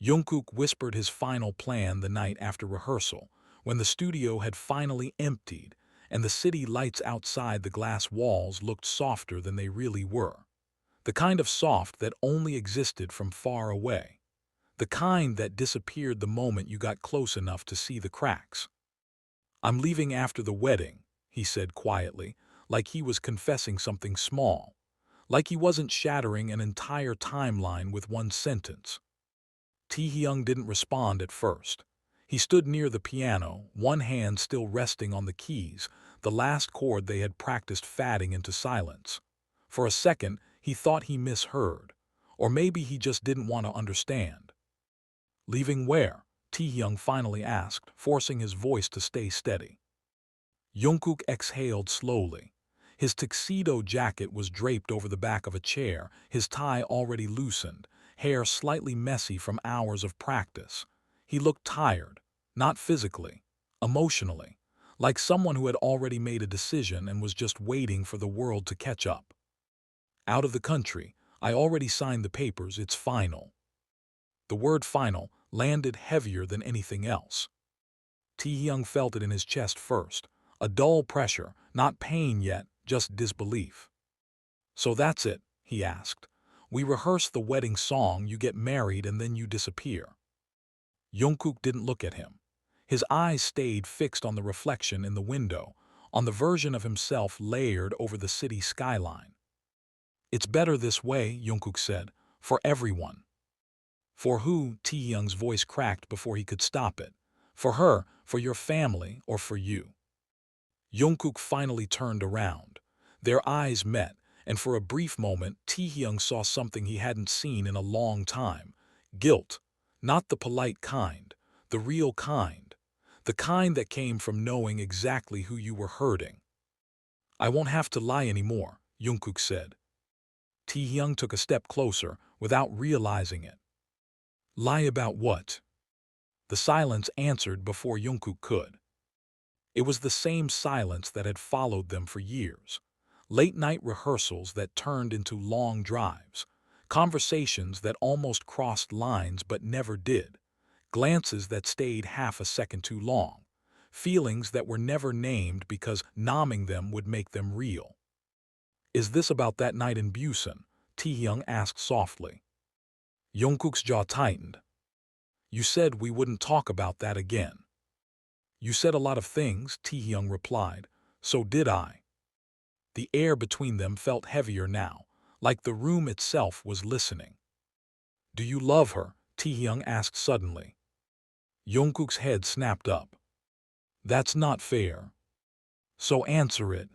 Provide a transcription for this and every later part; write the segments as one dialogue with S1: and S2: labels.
S1: Jungkook whispered his final plan the night after rehearsal, when the studio had finally emptied and the city lights outside the glass walls looked softer than they really were. The kind of soft that only existed from far away. The kind that disappeared the moment you got close enough to see the cracks. "I'm leaving after the wedding," he said quietly, like he was confessing something small, like he wasn't shattering an entire timeline with one sentence. Taehyung didn't respond at first. He stood near the piano, one hand still resting on the keys, the last chord they had practiced fading into silence. For a second, he thought he misheard, or maybe he just didn't want to understand. "Leaving where?" Taehyung finally asked, forcing his voice to stay steady. Jungkook exhaled slowly. His tuxedo jacket was draped over the back of a chair, his tie already loosened, hair slightly messy from hours of practice. He looked tired, not physically, emotionally, like someone who had already made a decision and was just waiting for the world to catch up. "Out of the country. I already signed the papers, it's final." The word final landed heavier than anything else. Taehyung felt it in his chest first, a dull pressure, not pain yet, just disbelief. "So that's it?" he asked. "We rehearse the wedding song, you get married, and then you disappear." Jungkook didn't look at him. His eyes stayed fixed on the reflection in the window, on the version of himself layered over the city skyline. "It's better this way," Jungkook said, "for everyone." "For who?" Taehyung's voice cracked before he could stop it. "For her, for your family, or for you?" Jungkook finally turned around. Their eyes met, and for a brief moment Taehyung saw something he hadn't seen in a long time. Guilt. Not the polite kind. The real kind. The kind that came from knowing exactly who you were hurting. "I won't have to lie anymore," Jungkook said. Taehyung took a step closer, without realizing it. "Lie about what?" The silence answered before Jungkook could. It was the same silence that had followed them for years. Late-night rehearsals that turned into long drives. Conversations that almost crossed lines but never did. Glances that stayed half a second too long. Feelings that were never named because numbing them would make them real. "Is this about that night in Busan?" Taehyung asked softly. Jungkook's jaw tightened. "You said we wouldn't talk about that again." "You said a lot of things," Taehyung replied. "So did I." The air between them felt heavier now, like the room itself was listening. "Do you love her?" Taehyung asked suddenly. Jungkook's head snapped up. "That's not fair." "So answer it."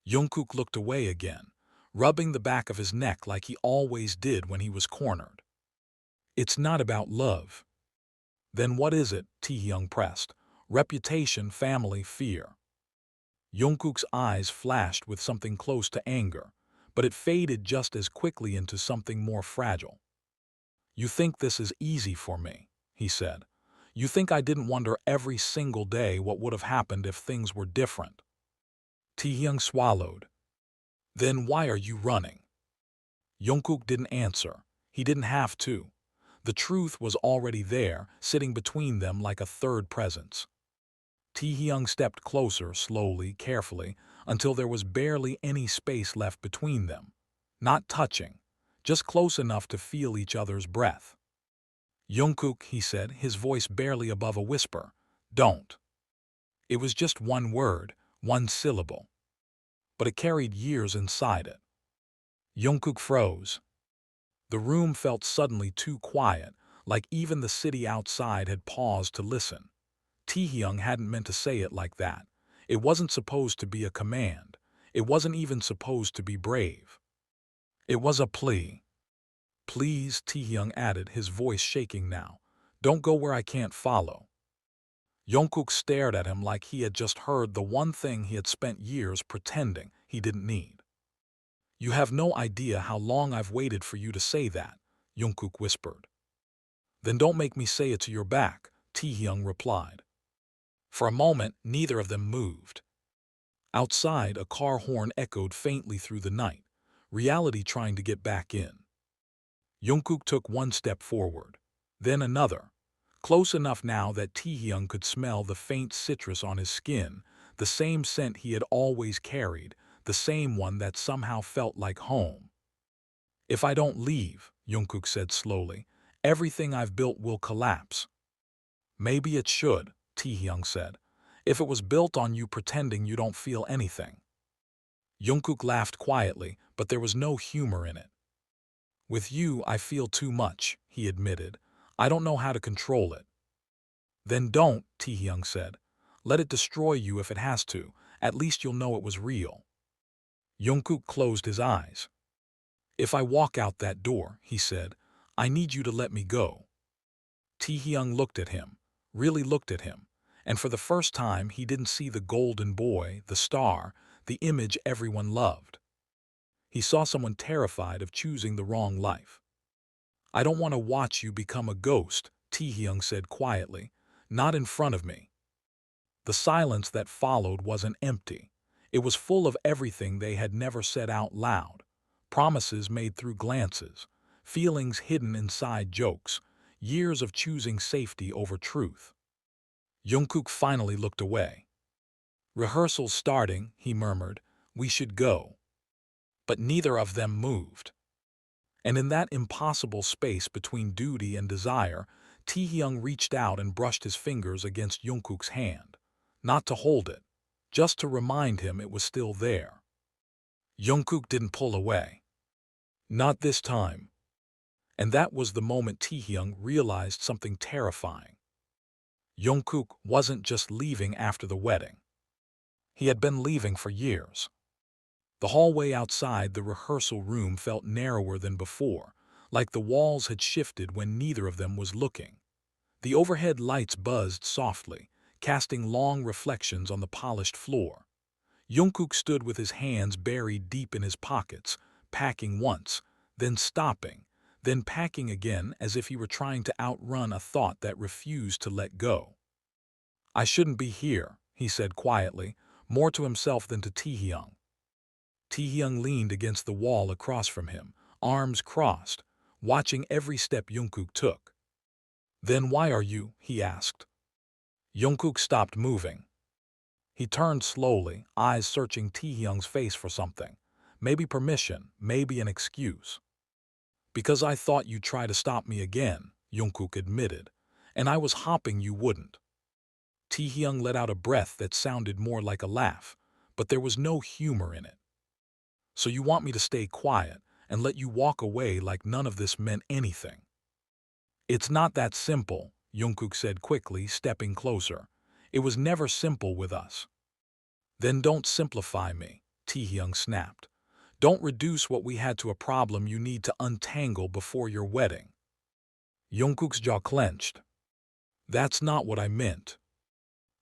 S1: Jungkook looked away again, rubbing the back of his neck like he always did when he was cornered. "It's not about love." "Then what is it?" Taehyung pressed. "Reputation, family, fear." Jungkook's eyes flashed with something close to anger, but it faded just as quickly into something more fragile. "You think this is easy for me," he said. "You think I didn't wonder every single day what would have happened if things were different." Taehyung swallowed. "Then why are you running?" Jungkook didn't answer. He didn't have to. The truth was already there, sitting between them like a third presence. Taehyung stepped closer, slowly, carefully, until there was barely any space left between them. Not touching, just close enough to feel each other's breath. "Jungkook," he said, his voice barely above a whisper, "don't." It was just one word, one syllable. But it carried years inside it. Jungkook froze. The room felt suddenly too quiet, like even the city outside had paused to listen. Taehyung hadn't meant to say it like that. It wasn't supposed to be a command. It wasn't even supposed to be brave. It was a plea. "Please," Taehyung added, his voice shaking now. "Don't go where I can't follow." Jungkook stared at him like he had just heard the one thing he had spent years pretending he didn't need. "You have no idea how long I've waited for you to say that," Jungkook whispered. "Then don't make me say it to your back," Taehyung replied. For a moment, neither of them moved. Outside, a car horn echoed faintly through the night, reality trying to get back in. Jungkook took one step forward. Then another. Close enough now that Taehyung could smell the faint citrus on his skin, the same scent he had always carried, the same one that somehow felt like home. If I don't leave, Jungkook said slowly, everything I've built will collapse. Maybe it should, Taehyung said, if it was built on you pretending you don't feel anything. Jungkook laughed quietly, but there was no humor in it. With you, I feel too much, he admitted. I don't know how to control it. Then don't, Taehyung said. Let it destroy you if it has to. At least you'll know it was real. Jungkook closed his eyes. If I walk out that door, he said, I need you to let me go. Taehyung looked at him, really looked at him, and for the first time he didn't see the golden boy, the star, the image everyone loved. He saw someone terrified of choosing the wrong life. I don't want to watch you become a ghost, Taehyung said quietly, not in front of me. The silence that followed wasn't empty. It was full of everything they had never said out loud. Promises made through glances, feelings hidden inside jokes, years of choosing safety over truth. Jungkook finally looked away. Rehearsal's starting, he murmured. We should go. But neither of them moved. And in that impossible space between duty and desire, Taehyung reached out and brushed his fingers against Jungkook's hand. Not to hold it, just to remind him it was still there. Jungkook didn't pull away. Not this time. And that was the moment Taehyung realized something terrifying. Jungkook wasn't just leaving after the wedding. He had been leaving for years. The hallway outside the rehearsal room felt narrower than before, like the walls had shifted when neither of them was looking. The overhead lights buzzed softly, casting long reflections on the polished floor. Jungkook stood with his hands buried deep in his pockets, packing once, then stopping, then packing again as if he were trying to outrun a thought that refused to let go. I shouldn't be here, he said quietly, more to himself than to Taehyung. Taehyung leaned against the wall across from him, arms crossed, watching every step Jungkook took. Then why are you? He asked. Jungkook stopped moving. He turned slowly, eyes searching Taehyung's face for something. Maybe permission, maybe an excuse. Because I thought you'd try to stop me again, Jungkook admitted, and I was hoping you wouldn't. Taehyung let out a breath that sounded more like a laugh, but there was no humor in it. So you want me to stay quiet and let you walk away like none of this meant anything? It's not that simple, Jungkook said quickly, stepping closer. It was never simple with us. Then don't simplify me, Taehyung snapped. Don't reduce what we had to a problem you need to untangle before your wedding. Jungkook's jaw clenched. That's not what I meant.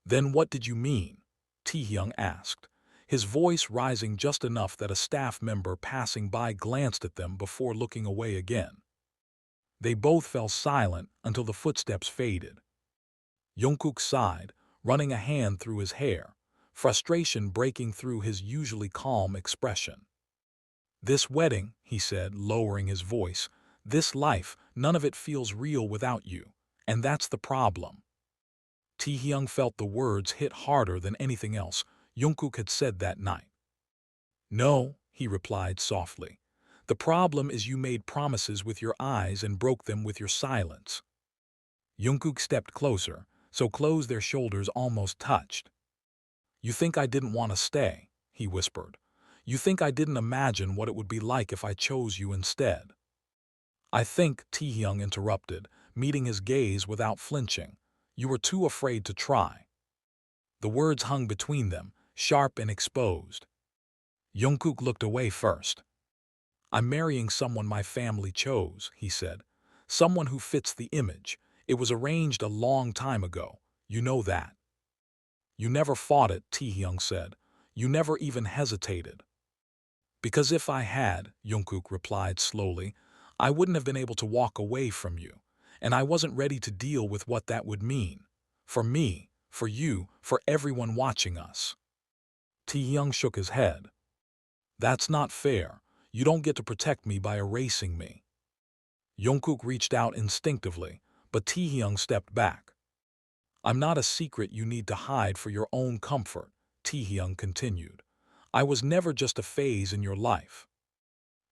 S1: Then what did you mean? Taehyung asked, his voice rising just enough that a staff member passing by glanced at them before looking away again. They both fell silent until the footsteps faded. Jungkook sighed, running a hand through his hair, frustration breaking through his usually calm expression. This wedding, he said, lowering his voice, this life, none of it feels real without you, and that's the problem. Taehyung felt the words hit harder than anything else Jungkook had said that night. No, he replied softly. The problem is you made promises with your eyes and broke them with your silence. Jungkook stepped closer, so close their shoulders almost touched. You think I didn't want to stay, he whispered. You think I didn't imagine what it would be like if I chose you instead. I think, Taehyung interrupted, meeting his gaze without flinching. You were too afraid to try. The words hung between them, sharp and exposed. Jungkook looked away first. I'm marrying someone my family chose, he said. Someone who fits the image. It was arranged a long time ago. You know that. You never fought it, Taehyung said. You never even hesitated. Because if I had, Jungkook replied slowly, I wouldn't have been able to walk away from you, and I wasn't ready to deal with what that would mean. For me, for you, for everyone watching us. Taehyung shook his head. That's not fair. You don't get to protect me by erasing me. Jungkook reached out instinctively, But Taehyung stepped back. I'm not a secret you need to hide for your own comfort, Taehyung continued. I was never just a phase in your life.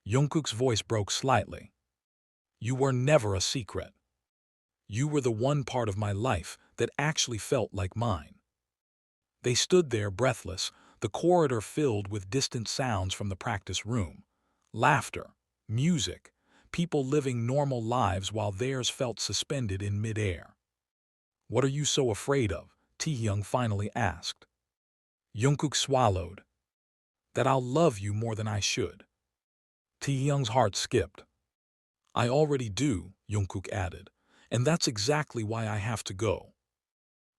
S1: Jungkook's voice broke slightly. You were never a secret. You were the one part of my life that actually felt like mine. They stood there breathless, the corridor filled with distant sounds from the practice room. Laughter, music, people living normal lives while theirs felt suspended in midair. What are you so afraid of? Taehyung finally asked. Jungkook swallowed. That I'll love you more than I should. Taehyung's heart skipped. I already do, Jungkook added, and that's exactly why I have to go.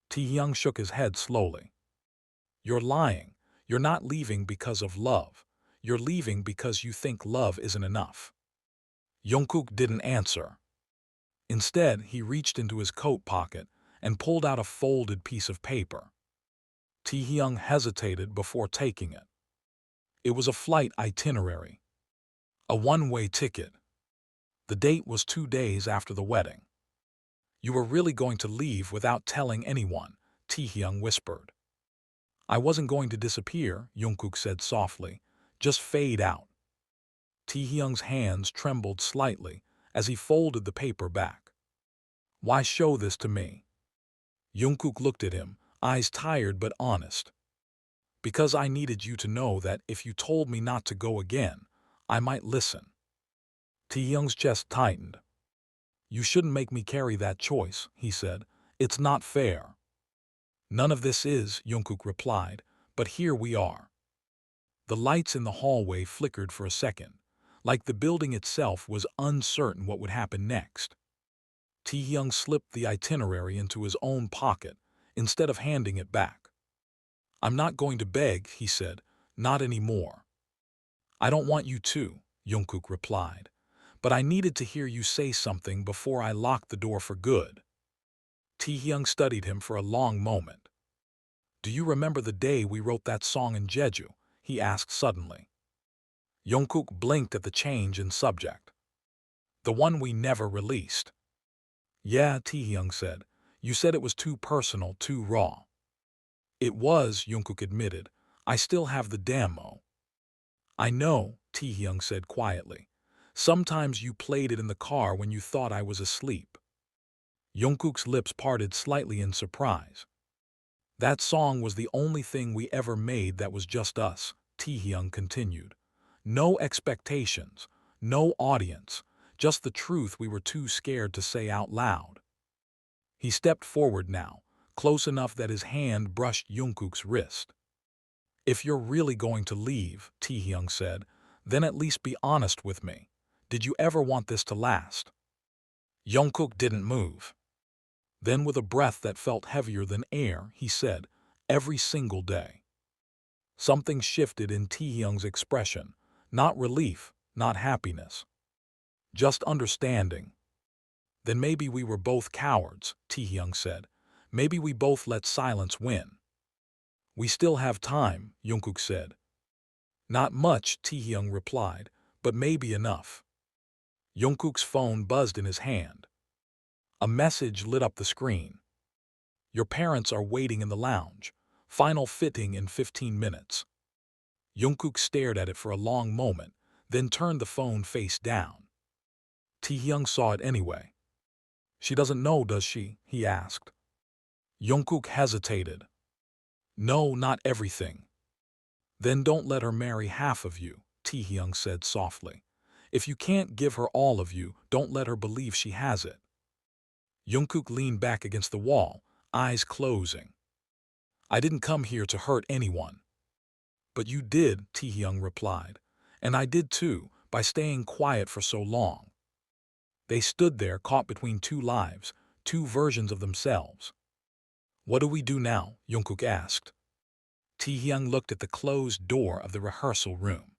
S1: Taehyung shook his head slowly. You're lying. You're not leaving because of love. You're leaving because you think love isn't enough. Jungkook didn't answer. Instead, he reached into his coat pocket and pulled out a folded piece of paper. Taehyung hesitated before taking it. It was a flight itinerary. A one-way ticket. The date was 2 days after the wedding. You were really going to leave without telling anyone, Taehyung whispered. I wasn't going to disappear, Jungkook said softly. Just fade out. Taehyung's hands trembled slightly as he folded the paper back. Why show this to me? Jungkook looked at him, eyes tired but honest. Because I needed you to know that if you told me not to go again, I might listen. Taehyung's chest tightened. You shouldn't make me carry that choice, he said. It's not fair. None of this is, Jungkook replied, but here we are. The lights in the hallway flickered for a second, like the building itself was uncertain what would happen next. Taehyung slipped the itinerary into his own pocket instead of handing it back. I'm not going to beg, he said, not anymore. I don't want you to, Jungkook replied, but I needed to hear you say something before I locked the door for good. Taehyung studied him for a long moment. Do you remember the day we wrote that song in Jeju? He asked suddenly. Jungkook blinked at the change in subject. The one we never released. Yeah, Taehyung said. You said it was too personal, too raw. It was, Jungkook admitted. I still have the demo. I know, Taehyung said quietly. Sometimes you played it in the car when you thought I was asleep. Jungkook's lips parted slightly in surprise. That song was the only thing we ever made that was just us, Taehyung continued. No expectations, no audience, just the truth we were too scared to say out loud. He stepped forward now, close enough that his hand brushed Jungkook's wrist. If you're really going to leave, Taehyung said, then at least be honest with me. Did you ever want this to last? Jungkook didn't move. Then with a breath that felt heavier than air, he said, every single day. Something shifted in Taehyung's expression, not relief, not happiness. Just understanding. Then maybe we were both cowards, Taehyung said. Maybe we both let silence win. We still have time, Jungkook said. Not much, Taehyung replied, but maybe enough. Jungkook's phone buzzed in his hand. A message lit up the screen. Your parents are waiting in the lounge. Final fitting in 15 minutes. Jungkook stared at it for a long moment, then turned the phone face down. Taehyung saw it anyway. She doesn't know, does she? He asked. Jungkook hesitated. No, not everything. Then don't let her marry half of you, Taehyung said softly. If you can't give her all of you, don't let her believe she has it. Jungkook leaned back against the wall, eyes closing. I didn't come here to hurt anyone. But you did, Taehyung replied. And I did too, by staying quiet for so long. They stood there caught between two lives, two versions of themselves. What do we do now? Jungkook asked. Taehyung looked at the closed door of the rehearsal room.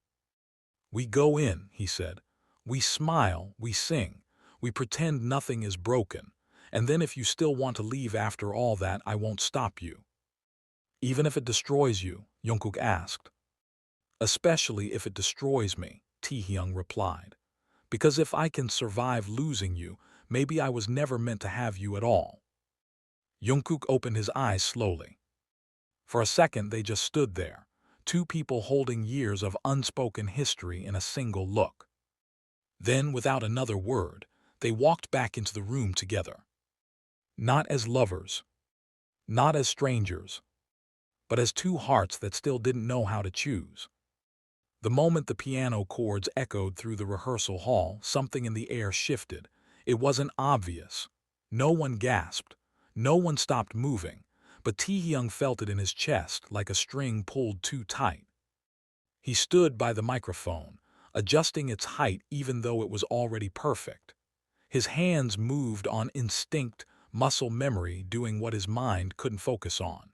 S1: We go in, he said. We smile, we sing, we pretend nothing is broken, and then if you still want to leave after all that, I won't stop you. Even if it destroys you, Jungkook asked. Especially if it destroys me, Taehyung replied. Because if I can survive losing you, Maybe I was never meant to have you at all." Jungkook opened his eyes slowly. For a second, they just stood there, two people holding years of unspoken history in a single look. Then, without another word, they walked back into the room together. Not as lovers, not as strangers, but as two hearts that still didn't know how to choose. The moment the piano chords echoed through the rehearsal hall, something in the air shifted. It wasn't obvious. No one gasped. No one stopped moving, but Taehyung felt it in his chest like a string pulled too tight. He stood by the microphone, adjusting its height even though it was already perfect. His hands moved on instinct, muscle memory, doing what his mind couldn't focus on.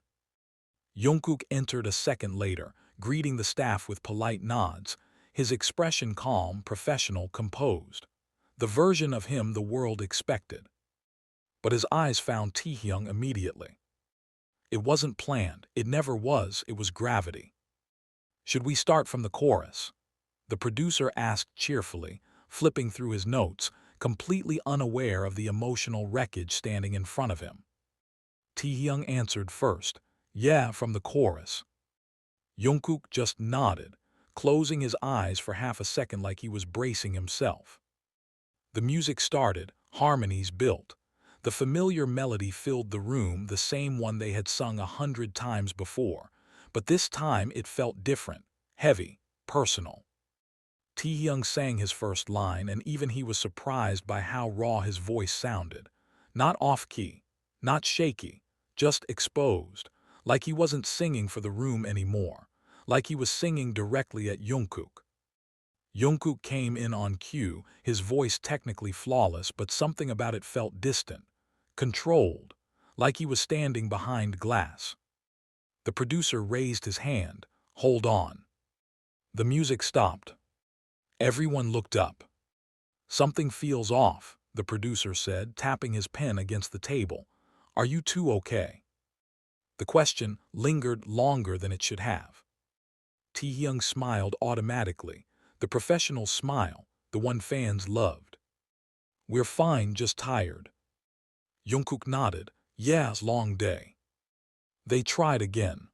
S1: Jungkook entered a second later, greeting the staff with polite nods, his expression calm, professional, composed. The version of him the world expected. But his eyes found Taehyung immediately. It wasn't planned, it never was, it was gravity. "Should we start from the chorus?" the producer asked cheerfully, flipping through his notes, completely unaware of the emotional wreckage standing in front of him. Taehyung answered first, "Yeah, from the chorus." Jungkook just nodded, closing his eyes for half a second like he was bracing himself. The music started, harmonies built. The familiar melody filled the room, the same one they had sung 100 times before, but this time it felt different, heavy, personal. Taehyung sang his first line, and even he was surprised by how raw his voice sounded. Not off-key, not shaky, just exposed, like he wasn't singing for the room anymore, like he was singing directly at Jungkook. Jungkook came in on cue, his voice technically flawless, but something about it felt distant, controlled, like he was standing behind glass. The producer raised his hand. "Hold on." The music stopped. Everyone looked up. "Something feels off," the producer said, tapping his pen against the table. "Are you two okay?" The question lingered longer than it should have. Taehyung smiled automatically, the professional smile, the one fans loved. "We're fine, just tired." Jungkook nodded. "Yeah, long day." They tried again.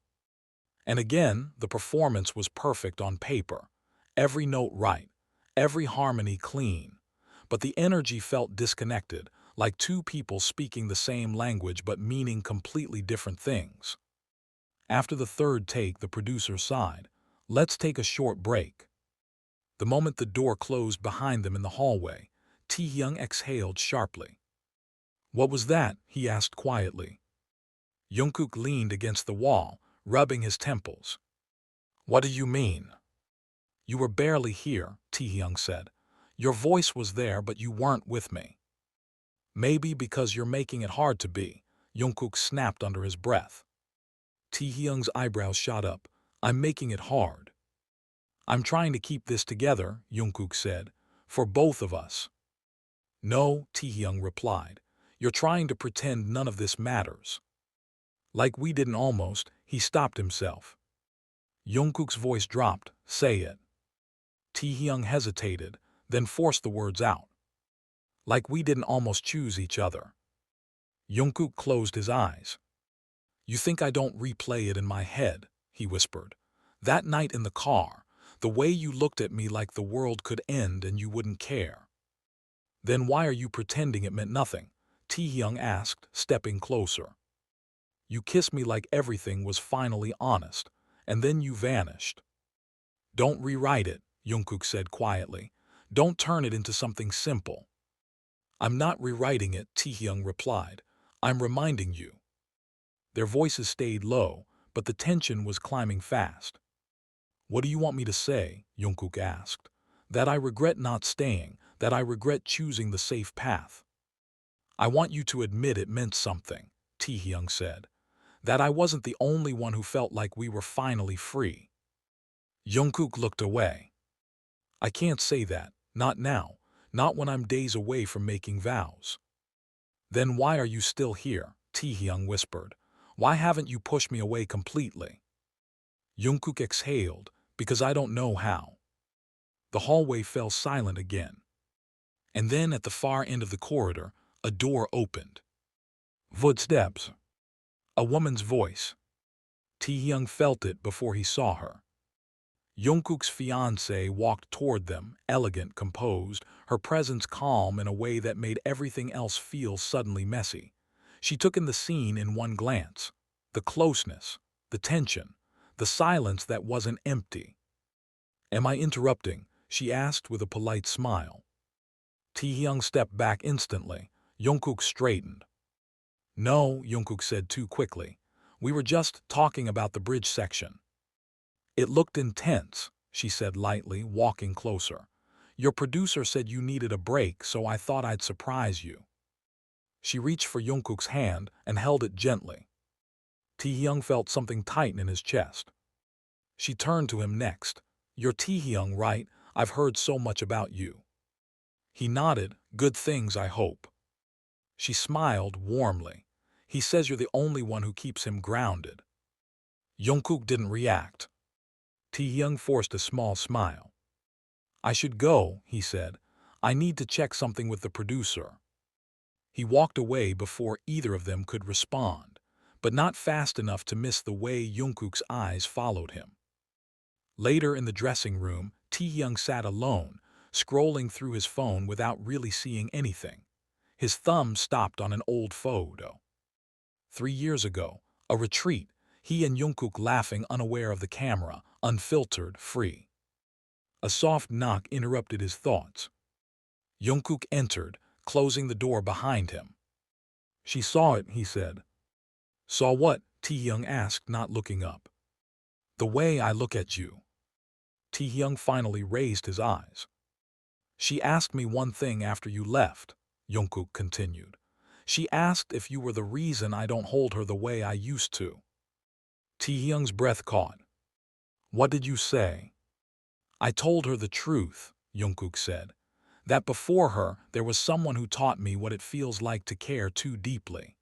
S1: And again, the performance was perfect on paper. Every note right, every harmony clean. But the energy felt disconnected, like two people speaking the same language but meaning completely different things. After the third take, the producer sighed. "Let's take a short break." The moment the door closed behind them in the hallway, Taehyung exhaled sharply. "What was that?" he asked quietly. Jungkook leaned against the wall, rubbing his temples. "What do you mean?" "You were barely here," Taehyung said. "Your voice was there, but you weren't with me." "Maybe because you're making it hard to be," Jungkook snapped under his breath. Taehyung's eyebrows shot up. "I'm making it hard." "I'm trying to keep this together," Jungkook said, "for both of us." "No," Taehyung replied. "You're trying to pretend none of this matters." "Like we didn't almost," he stopped himself. Jungkook's voice dropped. "Say it." Taehyung hesitated, then forced the words out. "Like we didn't almost choose each other." Jungkook closed his eyes. "You think I don't replay it in my head," he whispered. "That night in the car, the way you looked at me like the world could end and you wouldn't care." "Then why are you pretending it meant nothing?" Taehyung asked, stepping closer. "You kissed me like everything was finally honest, and then you vanished." "Don't rewrite it," Jungkook said quietly. "Don't turn it into something simple." "I'm not rewriting it," Taehyung replied. "I'm reminding you." Their voices stayed low, but the tension was climbing fast. "What do you want me to say?" Jungkook asked. "That I regret not staying, that I regret choosing the safe path." "I want you to admit it meant something," Taehyung said. "That I wasn't the only one who felt like we were finally free." Jungkook looked away. "I can't say that, not now, not when I'm days away from making vows." "Then why are you still here?" Taehyung whispered. "Why haven't you pushed me away completely?" Jungkook exhaled, "Because I don't know how." The hallway fell silent again. And then at the far end of the corridor, A door opened. Footsteps. A woman's voice. Taehyung felt it before he saw her. Jungkook's fiancée walked toward them, elegant, composed, her presence calm in a way that made everything else feel suddenly messy. She took in the scene in one glance. The closeness, the tension, the silence that wasn't empty. "Am I interrupting?" she asked with a polite smile. Taehyung stepped back instantly. Jungkook straightened. "No," Jungkook said too quickly. "We were just talking about the bridge section." "It looked intense," she said lightly, walking closer. "Your producer said you needed a break, so I thought I'd surprise you." She reached for Jungkook's hand and held it gently. Taehyung felt something tighten in his chest. She turned to him next. "You're Taehyung, right? I've heard so much about you." He nodded. "Good things, I hope." She smiled warmly. "He says you're the only one who keeps him grounded." Jungkook didn't react. Taehyung forced a small smile. "I should go," he said. "I need to check something with the producer." He walked away before either of them could respond, but not fast enough to miss the way Jungkook's eyes followed him. Later in the dressing room, Taehyung sat alone, scrolling through his phone without really seeing anything. His thumb stopped on an old photo. 3 years ago, a retreat, he and Jungkook laughing unaware of the camera, unfiltered, free. A soft knock interrupted his thoughts. Jungkook entered, closing the door behind him. "She saw it," he said. "Saw what?" Taehyung asked, not looking up. "The way I look at you." Taehyung finally raised his eyes. "She asked me one thing after you left," Jungkook continued. "She asked if you were the reason I don't hold her the way I used to." Taehyung's breath caught. "What did you say?" "I told her the truth," Jungkook said. "That before her, there was someone who taught me what it feels like to care too deeply."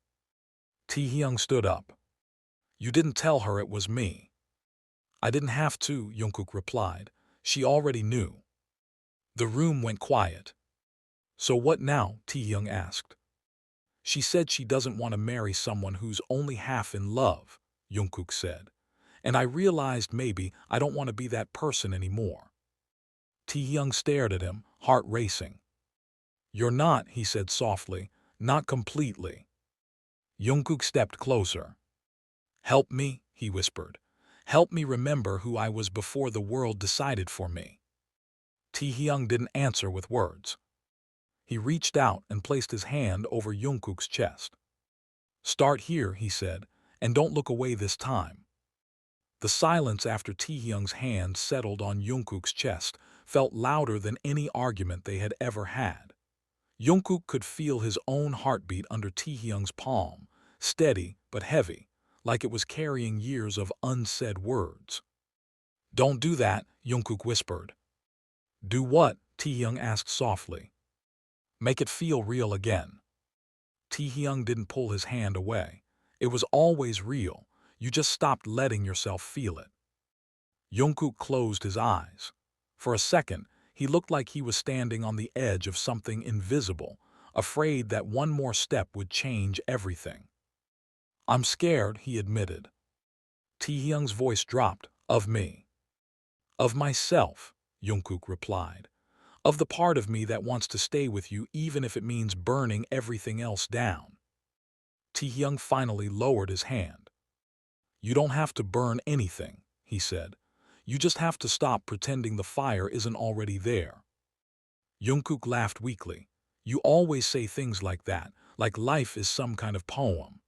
S1: Taehyung stood up. "You didn't tell her it was me." "I didn't have to," Jungkook replied. "She already knew." The room went quiet. "So what now?" Taehyung asked. "She said she doesn't want to marry someone who's only half in love," Jungkook said. "And I realized maybe I don't want to be that person anymore." Taehyung stared at him, heart racing. "You're not," he said softly. "Not completely." Jungkook stepped closer. "Help me," he whispered. "Help me remember who I was before the world decided for me." Taehyung didn't answer with words. He reached out and placed his hand over Jungkook's chest. "Start here," he said, "and don't look away this time." The silence after Taehyung's hand settled on Jungkook's chest felt louder than any argument they had ever had. Jungkook could feel his own heartbeat under Taehyung's palm, steady but heavy, like it was carrying years of unsaid words. "Don't do that," Jungkook whispered. "Do what?" Taehyung asked softly. "Make it feel real again." Taehyung didn't pull his hand away. "It was always real. You just stopped letting yourself feel it." Jungkook closed his eyes. For a second, he looked like he was standing on the edge of something invisible, afraid that one more step would change everything. "I'm scared," he admitted. Taehyung's voice dropped. "Of me." "Of myself," Jungkook replied. "Of the part of me that wants to stay with you even if it means burning everything else down." Taehyung finally lowered his hand. "You don't have to burn anything," he said. "You just have to stop pretending the fire isn't already there." Jungkook laughed weakly. "You always say things like that, like life is some kind of poem.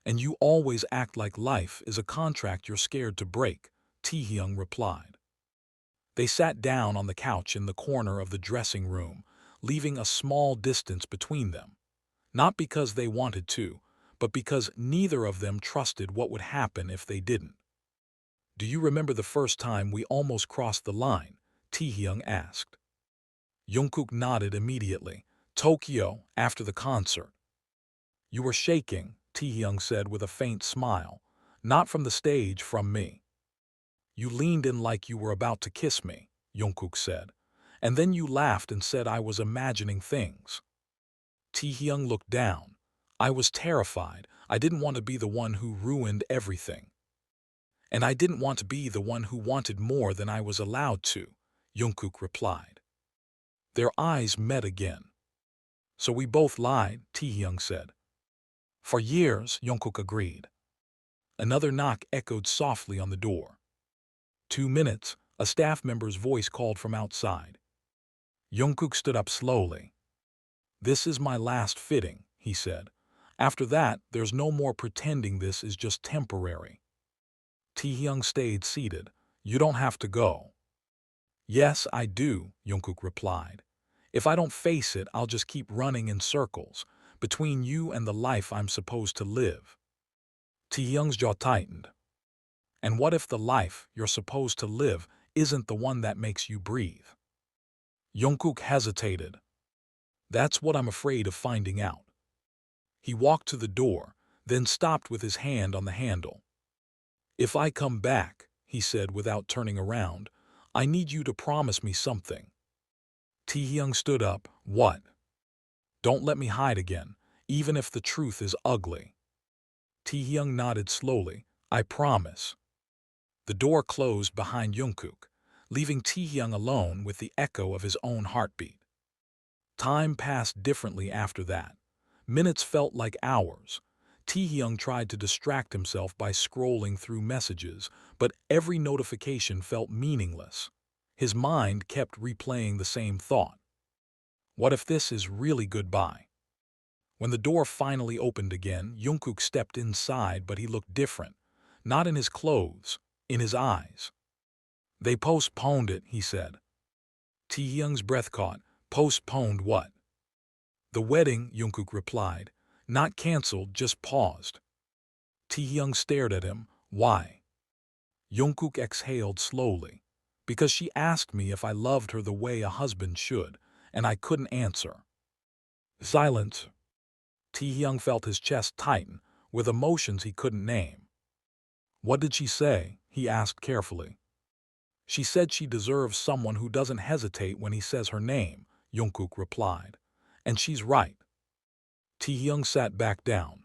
S1: And you always act like life is a contract you're scared to break," Taehyung replied. They sat down on the couch in the corner of the dressing room, leaving a small distance between them. Not because they wanted to, but because neither of them trusted what would happen if they didn't. "Do you remember the first time we almost crossed the line?" Taehyung asked. Jungkook nodded immediately. "Tokyo, after the concert." "You were shaking," Taehyung said with a faint smile. "Not from the stage, from me." "You leaned in like you were about to kiss me," Jungkook said. "And then you laughed and said I was imagining things." Taehyung looked down. I was terrified. I didn't want to be the one who ruined everything. And I didn't want to be the one who wanted more than I was allowed to, Jungkook replied. Their eyes met again. So we both lied, Taehyung said. For years, Jungkook agreed. Another knock echoed softly on the door. 2 minutes, a staff member's voice called from outside. Jungkook stood up slowly. This is my last fitting, he said. After that, there's no more pretending this is just temporary. Taehyung stayed seated. You don't have to go. Yes, I do, Jungkook replied. If I don't face it, I'll just keep running in circles, between you and the life I'm supposed to live. Taehyung's jaw tightened. And what if the life you're supposed to live isn't the one that makes you breathe? Jungkook hesitated. That's what I'm afraid of finding out. He walked to the door, then stopped with his hand on the handle. If I come back, he said without turning around, I need you to promise me something. Taehyung stood up. What? Don't let me hide again, even if the truth is ugly. Taehyung nodded slowly. I promise. The door closed behind Jungkook, leaving Taehyung alone with the echo of his own heartbeat. Time passed differently after that. Minutes felt like hours. Taehyung tried to distract himself by scrolling through messages, but every notification felt meaningless. His mind kept replaying the same thought. What if this is really goodbye? When the door finally opened again, Jungkook stepped inside, but he looked different. Not in his clothes, in his eyes. They postponed it, he said. Taehyung's breath caught. Postponed what? The wedding, Jungkook replied. Not cancelled, just paused. Taehyung stared at him. Why? Jungkook exhaled slowly. Because she asked me if I loved her the way a husband should, and I couldn't answer. Silence. Taehyung felt his chest tighten, with emotions he couldn't name. What did she say? He asked carefully. She said she deserves someone who doesn't hesitate when he says her name, Jungkook replied. And she's right. Taehyung sat back down.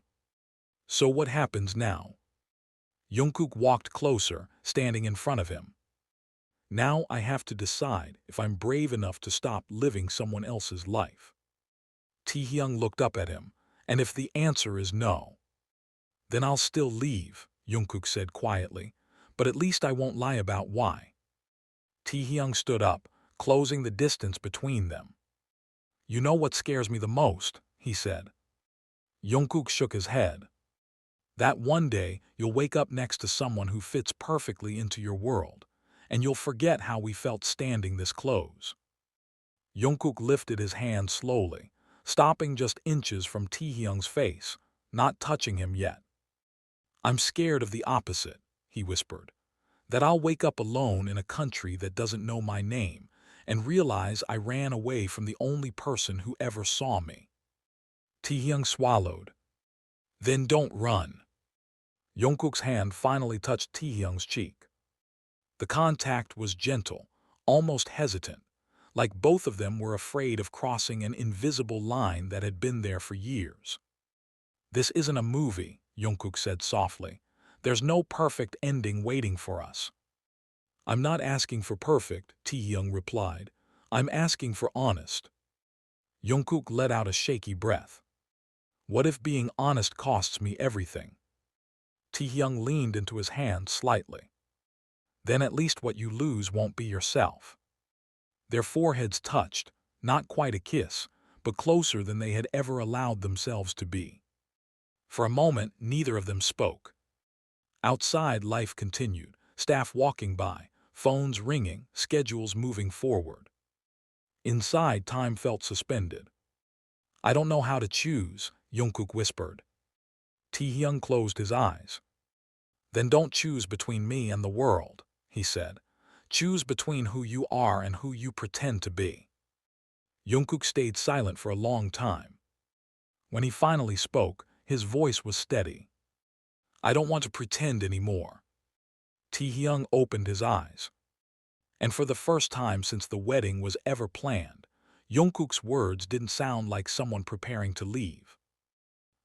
S1: So what happens now? Jungkook walked closer, standing in front of him. Now I have to decide if I'm brave enough to stop living someone else's life. Taehyung looked up at him, and if the answer is no, then I'll still leave, Jungkook said quietly, but at least I won't lie about why. Taehyung stood up, closing the distance between them. You know what scares me the most, he said. Jungkook shook his head. That one day you'll wake up next to someone who fits perfectly into your world, and you'll forget how we felt standing this close. Jungkook lifted his hand slowly, stopping just inches from Taehyung's face, not touching him yet. I'm scared of the opposite, he whispered. That I'll wake up alone in a country that doesn't know my name and realize I ran away from the only person who ever saw me. Taehyung swallowed. Then don't run. Jungkook's hand finally touched Taehyung's cheek. The contact was gentle, almost hesitant, like both of them were afraid of crossing an invisible line that had been there for years. This isn't a movie, Jungkook said softly. There's no perfect ending waiting for us. I'm not asking for perfect, Taehyung replied. I'm asking for honest. Jungkook let out a shaky breath. What if being honest costs me everything? Taehyung leaned into his hand slightly. Then at least what you lose won't be yourself. Their foreheads touched, not quite a kiss, but closer than they had ever allowed themselves to be. For a moment, neither of them spoke. Outside, life continued, staff walking by, phones ringing, schedules moving forward. Inside, time felt suspended. I don't know how to choose, Jungkook whispered. Taehyung closed his eyes. Then don't choose between me and the world, he said. Choose between who you are and who you pretend to be. Jungkook stayed silent for a long time. When he finally spoke, his voice was steady. I don't want to pretend anymore. Taehyung opened his eyes. And for the first time since the wedding was ever planned, Jungkook's words didn't sound like someone preparing to leave.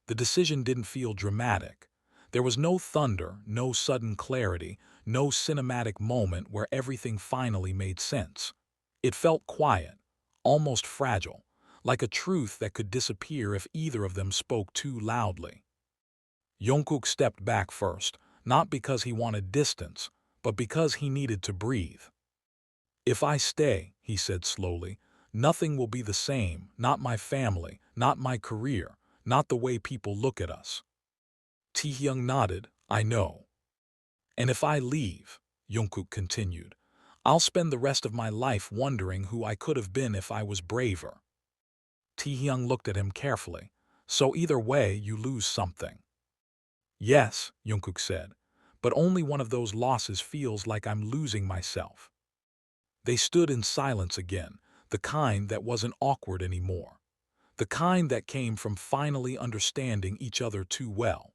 S1: The decision didn't feel dramatic. There was no thunder, no sudden clarity, no cinematic moment where everything finally made sense. It felt quiet, almost fragile, like a truth that could disappear if either of them spoke too loudly. Jungkook stepped back first, not because he wanted distance, but because he needed to breathe. "If I stay," he said slowly, "nothing will be the same, not my family, not my career, not the way people look at us." Taehyung nodded, "I know." "And if I leave," Jungkook continued, "I'll spend the rest of my life wondering who I could have been if I was braver." Taehyung looked at him carefully. "So either way, you lose something." "Yes," Jungkook said, "but only one of those losses feels like I'm losing myself." They stood in silence again, the kind that wasn't awkward anymore, the kind that came from finally understanding each other too well.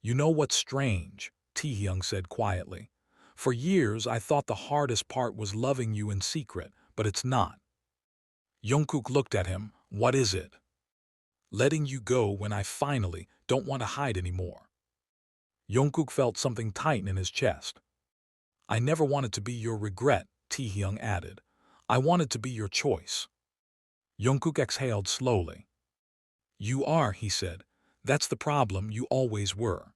S1: "You know what's strange?" Taehyung said quietly. "For years I thought the hardest part was loving you in secret, but it's not." Jungkook looked at him. "What is it?" "Letting you go when I finally don't want to hide anymore." Jungkook felt something tighten in his chest. "I never wanted to be your regret," Taehyung added. "I wanted to be your choice." Jungkook exhaled slowly. "You are," he said. "That's the problem, you always were."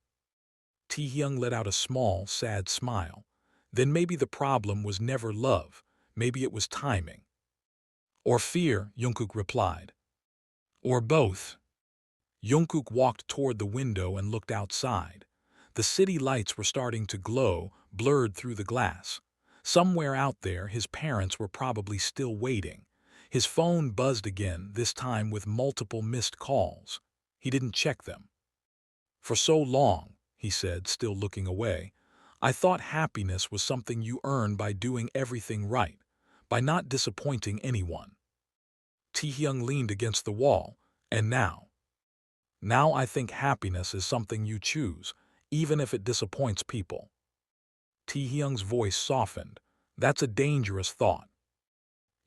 S1: Taehyung let out a small, sad smile. "Then maybe the problem was never love. Maybe it was timing." "Or fear," Jungkook replied. "Or both." Jungkook walked toward the window and looked outside. The city lights were starting to glow, blurred through the glass. Somewhere out there, his parents were probably still waiting. His phone buzzed again, this time with multiple missed calls. He didn't check them. "For so long," he said, still looking away, "I thought happiness was something you earn by doing everything right, by not disappointing anyone." Taehyung leaned against the wall. "And now? Now I think happiness is something you choose, even if it disappoints people." Taehyung's voice softened. "That's a dangerous thought."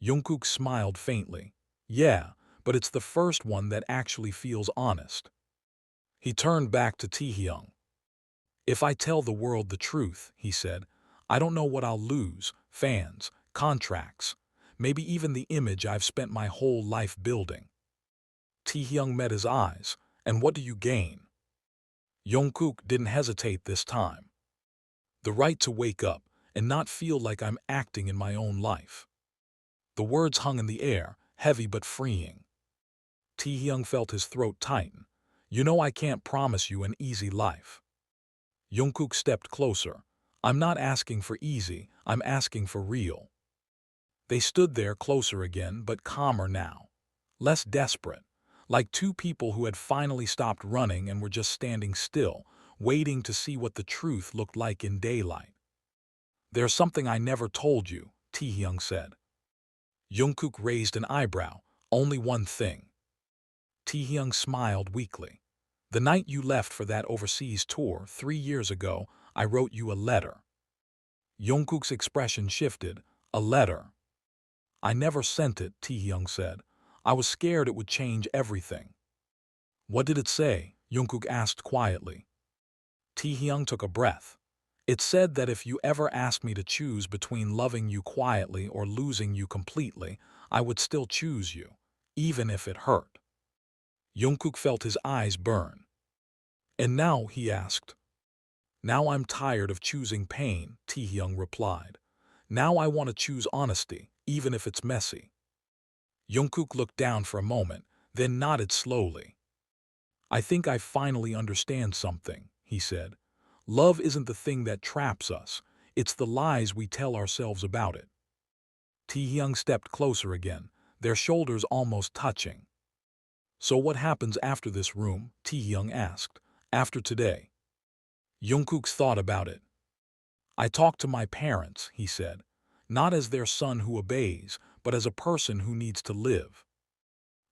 S1: Jungkook smiled faintly. "Yeah, but it's the first one that actually feels honest." He turned back to Taehyung. "If I tell the world the truth," he said, "I don't know what I'll lose, fans, contracts, maybe even the image I've spent my whole life building." Taehyung met his eyes. "And what do you gain?" Jungkook didn't hesitate this time. "The right to wake up and not feel like I'm acting in my own life." The words hung in the air, heavy but freeing. Taehyung felt his throat tighten. "You know I can't promise you an easy life." Jungkook stepped closer. "I'm not asking for easy, I'm asking for real." They stood there closer again, but calmer now. Less desperate. Like two people who had finally stopped running and were just standing still, waiting to see what the truth looked like in daylight. "There's something I never told you," Taehyung said. Jungkook raised an eyebrow. "Only one thing." Taehyung smiled weakly. "The night you left for that overseas tour 3 years ago, I wrote you a letter." Jungkook's expression shifted. "A letter?" "I never sent it," Taehyung said. "I was scared it would change everything." "What did it say?" Jungkook asked quietly. Taehyung took a breath. "It said that if you ever asked me to choose between loving you quietly or losing you completely, I would still choose you, even if it hurt." Jungkook felt his eyes burn. "And now?" he asked. "Now I'm tired of choosing pain," Taehyung replied. "Now I want to choose honesty, even if it's messy." Jungkook looked down for a moment, then nodded slowly. "I think I finally understand something," he said. "Love isn't the thing that traps us, it's the lies we tell ourselves about it." Taehyung stepped closer again, their shoulders almost touching. "So what happens after this room?" Taehyung asked. "After today?" Jungkook thought about it. "I talked to my parents," he said, "not as their son who obeys, but as a person who needs to live."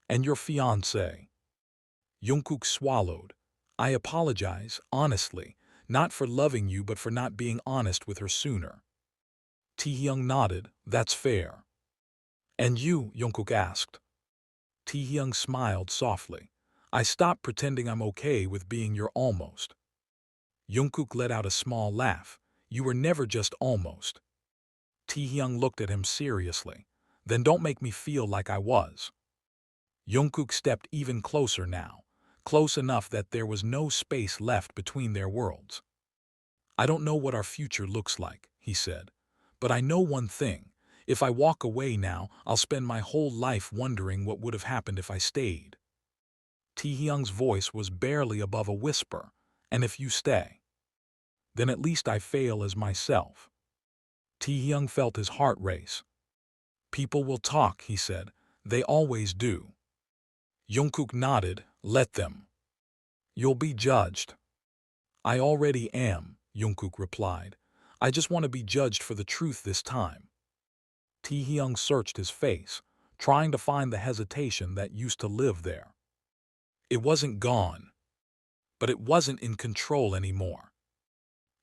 S1: "And your fiancé?" Jungkook swallowed. "I apologize, honestly, not for loving you but for not being honest with her sooner." Taehyung nodded. "That's fair." And you, Jungkook asked. Taehyung smiled softly. I stopped pretending I'm okay with being your almost. Jungkook let out a small laugh. You were never just almost. Taehyung looked at him seriously. Then don't make me feel like I was. Jungkook stepped even closer now, close enough that there was no space left between their worlds. I don't know what our future looks like, he said, but I know one thing. If I walk away now, I'll spend my whole life wondering what would have happened if I stayed. Taehyung's voice was barely above a whisper, and if you stay, then at least I fail as myself. Taehyung felt his heart race. People will talk, he said. They always do. Jungkook nodded. Let them. You'll be judged. I already am, Jungkook replied. I just want to be judged for the truth this time. Taehyung searched his face, trying to find the hesitation that used to live there. It wasn't gone, but it wasn't in control anymore.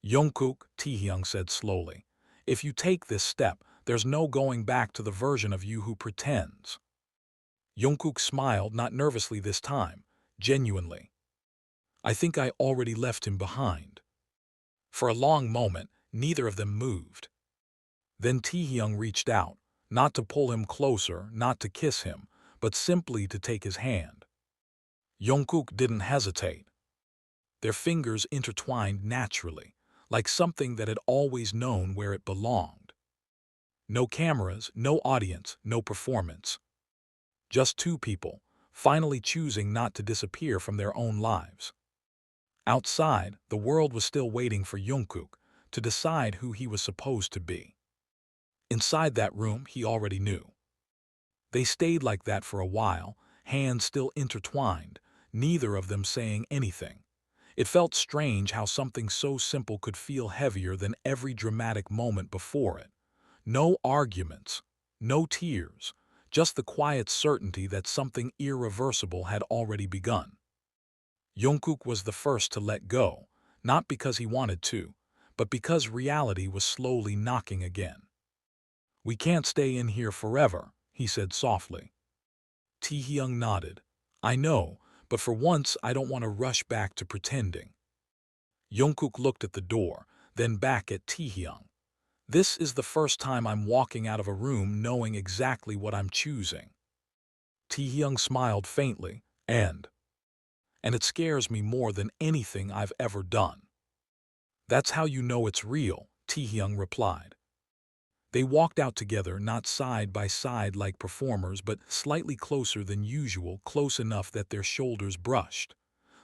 S1: Jungkook, Taehyung said slowly, if you take this step, there's no going back to the version of you who pretends. Jungkook smiled, not nervously this time, genuinely. I think I already left him behind. For a long moment, neither of them moved. Then Taehyung reached out, not to pull him closer, not to kiss him, but simply to take his hand. Jungkook didn't hesitate. Their fingers intertwined naturally, like something that had always known where it belonged. No cameras, no audience, no performance. Just two people, finally choosing not to disappear from their own lives. Outside, the world was still waiting for Jungkook to decide who he was supposed to be. Inside that room, he already knew. They stayed like that for a while, hands still intertwined, neither of them saying anything. It felt strange how something so simple could feel heavier than every dramatic moment before it. No arguments, no tears, just the quiet certainty that something irreversible had already begun. Jungkook was the first to let go, not because he wanted to, but because reality was slowly knocking again. We can't stay in here forever, he said softly. Taehyung nodded. I know, but for once I don't want to rush back to pretending. Jungkook looked at the door, then back at Taehyung. This is the first time I'm walking out of a room knowing exactly what I'm choosing. Taehyung smiled faintly, and it scares me more than anything I've ever done. That's how you know it's real, Taehyung replied. They walked out together, not side by side like performers, but slightly closer than usual, close enough that their shoulders brushed.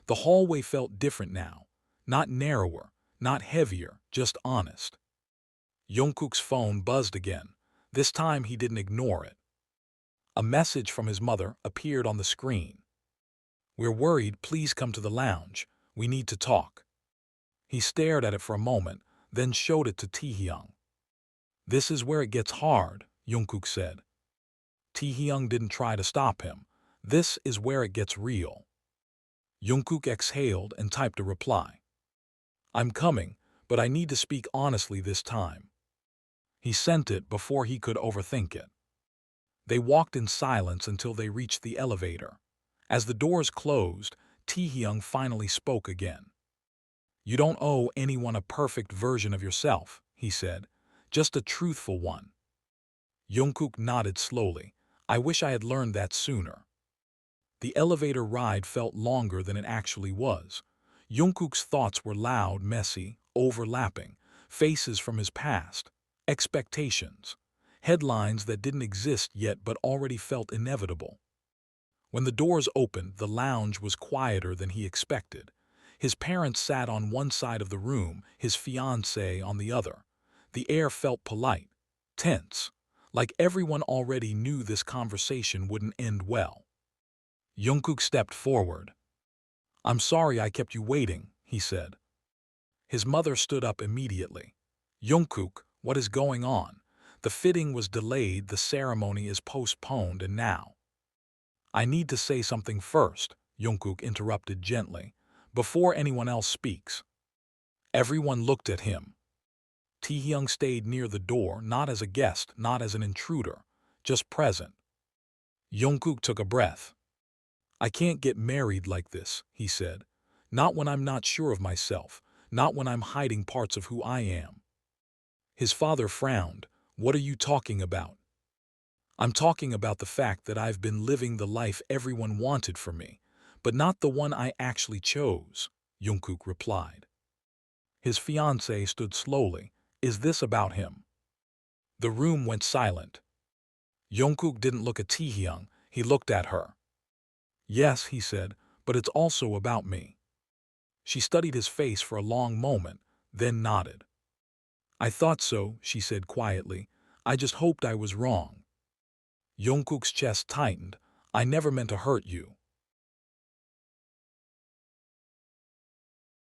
S1: The hallway felt different now, not narrower, not heavier, just honest. Jungkook's phone buzzed again. This time he didn't ignore it. A message from his mother appeared on the screen. We're worried, please come to the lounge. We need to talk. He stared at it for a moment, then showed it to Taehyung. This is where it gets hard, Jungkook said. Taehyung didn't try to stop him. This is where it gets real. Jungkook exhaled and typed a reply. I'm coming, but I need to speak honestly this time. He sent it before he could overthink it. They walked in silence until they reached the elevator. As the doors closed, Taehyung finally spoke again. You don't owe anyone a perfect version of yourself, he said, just a truthful one. Jungkook nodded slowly. I wish I had learned that sooner. The elevator ride felt longer than it actually was. Jungkook's thoughts were loud, messy, overlapping, faces from his past, expectations, headlines that didn't exist yet but already felt inevitable. When the doors opened, the lounge was quieter than he expected. His parents sat on one side of the room, his fiancée on the other. The air felt polite, tense, like everyone already knew this conversation wouldn't end well. Jungkook stepped forward. I'm sorry I kept you waiting, he said. His mother stood up immediately. Jungkook, what is going on? The fitting was delayed, the ceremony is postponed, and now. I need to say something first, Jungkook interrupted gently, before anyone else speaks. Everyone looked at him. Taehyung stayed near the door, not as a guest, not as an intruder, just present. Jungkook took a breath. I can't get married like this, he said. Not when I'm not sure of myself, not when I'm hiding parts of who I am. His father frowned. What are you talking about? I'm talking about the fact that I've been living the life everyone wanted for me, but not the one I actually chose, Jungkook replied. His fiancée stood slowly. Is this about him? The room went silent. Jungkook didn't look at Taehyung, he looked at her. Yes, he said, but it's also about me. She studied his face for a long moment, then nodded. I thought so, she said quietly. I just hoped I was wrong. Jungkook's chest tightened. I never meant to hurt you.